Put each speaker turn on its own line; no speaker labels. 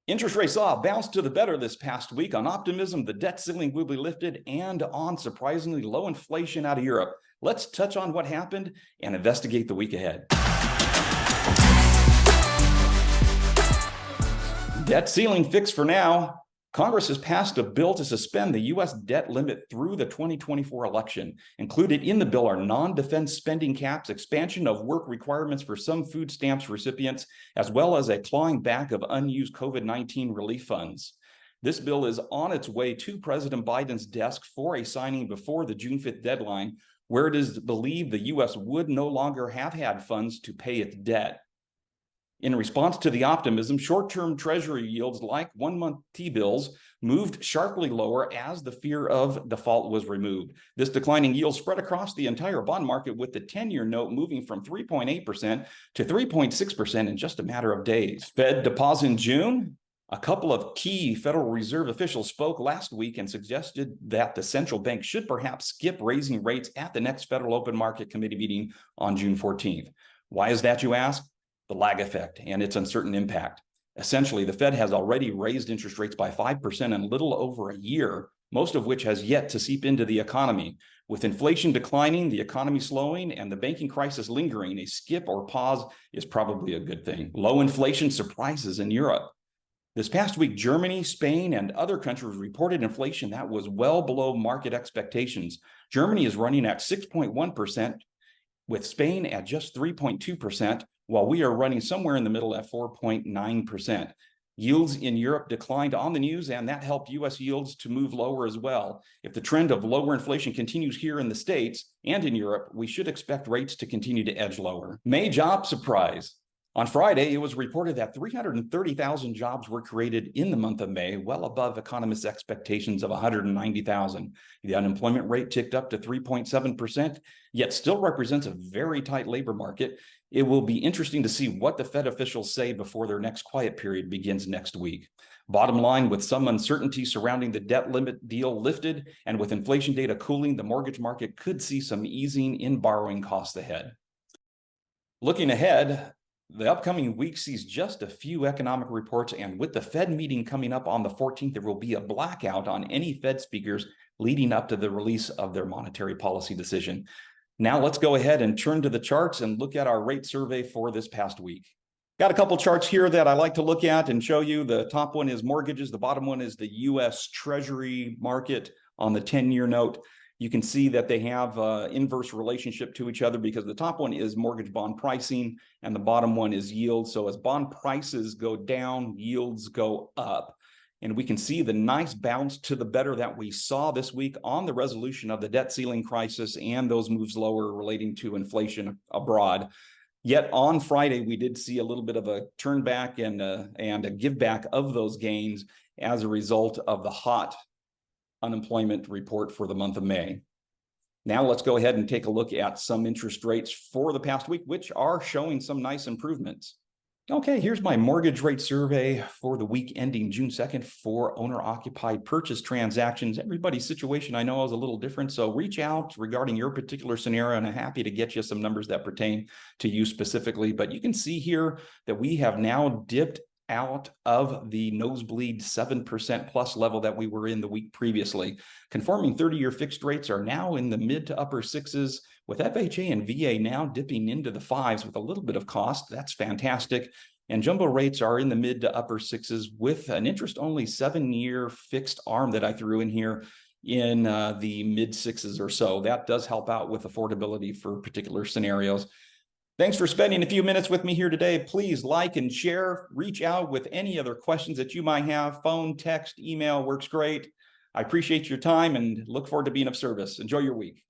Interest rates saw a bounce to the better this past week on optimism the debt ceiling will be lifted and on surprisingly low inflation out of Europe. Let's touch on what happened and investigate the week ahead. Debt ceiling fixed for now. Congress has passed a bill to suspend the U.S. debt limit through the 2024 election. Included in the bill are non-defense spending caps, expansion of work requirements for some food stamps recipients, as well as a clawing back of unused COVID-19 relief funds. This bill is on its way to President Biden's desk for a signing before the June 5th deadline, where it is believed the U.S. would no longer have had funds to pay its debt. In response to the optimism, short-term Treasury yields like one-month T-bills moved sharply lower as the fear of default was removed. This declining yield spread across the entire bond market, with the 10-year note moving from 3.8% to 3.6% in just a matter of days. Fed deposit in June. A couple of key Federal Reserve officials spoke last week and suggested that the central bank should perhaps skip raising rates at the next Federal Open Market Committee meeting on June 14th. Why is that, you ask? The lag effect and its uncertain impact. Essentially, the Fed has already raised interest rates by 5% in a little over a year, most of which has yet to seep into the economy. With inflation declining, the economy slowing, and the banking crisis lingering, a skip or pause is probably a good thing. Low inflation surprises in Europe. This past week, Germany, Spain, and other countries reported inflation that was well below market expectations. Germany is running at 6.1%, with Spain at just 3.2%, while we are running somewhere in the middle at 4.9%. Yields in Europe declined on the news, and that helped U.S. yields to move lower as well. If the trend of lower inflation continues here in the States and in Europe, we should expect rates to continue to edge lower. May job surprise. On Friday, it was reported that 330,000 jobs were created in the month of May, well above economists' expectations of 190,000. The unemployment rate ticked up to 3.7%, yet still represents a very tight labor market. It will be interesting to see what the Fed officials say before their next quiet period begins next week. Bottom line, with some uncertainty surrounding the debt limit deal lifted and with inflation data cooling, the mortgage market could see some easing in borrowing costs ahead. Looking ahead, the upcoming week sees just a few economic reports, and with the Fed meeting coming up on the 14th, there will be a blackout on any Fed speakers leading up to the release of their monetary policy decision. Now let's go ahead and turn to the charts and look at our rate survey for this past week. Got a couple charts here that I like to look at and show you. The top one is mortgages. The bottom one is the U.S. Treasury market on the 10-year note. You can see that they have an inverse relationship to each other because the top one is mortgage bond pricing and the bottom one is yield. So as bond prices go down, yields go up. And we can see the nice bounce to the better that we saw this week on the resolution of the debt ceiling crisis and those moves lower relating to inflation abroad. Yet on Friday, we did see a little bit of a turn back and a give back of those gains as a result of the hot unemployment report for the month of May. Now let's go ahead and take a look at some interest rates for the past week, which are showing some nice improvements. Okay, here's my mortgage rate survey for the week ending June 2nd for owner-occupied purchase transactions. Everybody's situation I know is a little different, so reach out regarding your particular scenario, and I'm happy to get you some numbers that pertain to you specifically. But you can see here that we have now dipped out of the nosebleed 7% plus level that we were in the week previously. Conforming 30-year fixed rates are now in the mid to upper sixes, with FHA and VA now dipping into the fives with a little bit of cost. That's fantastic. And jumbo rates are in the mid to upper sixes with an interest-only 7-year fixed arm that I threw in here in the mid sixes or so. That does help out with affordability for particular scenarios. Thanks for spending a few minutes with me here today. Please like and share. Reach out with any other questions that you might have. Phone, text, email works great. I appreciate your time and look forward to being of service. Enjoy your week.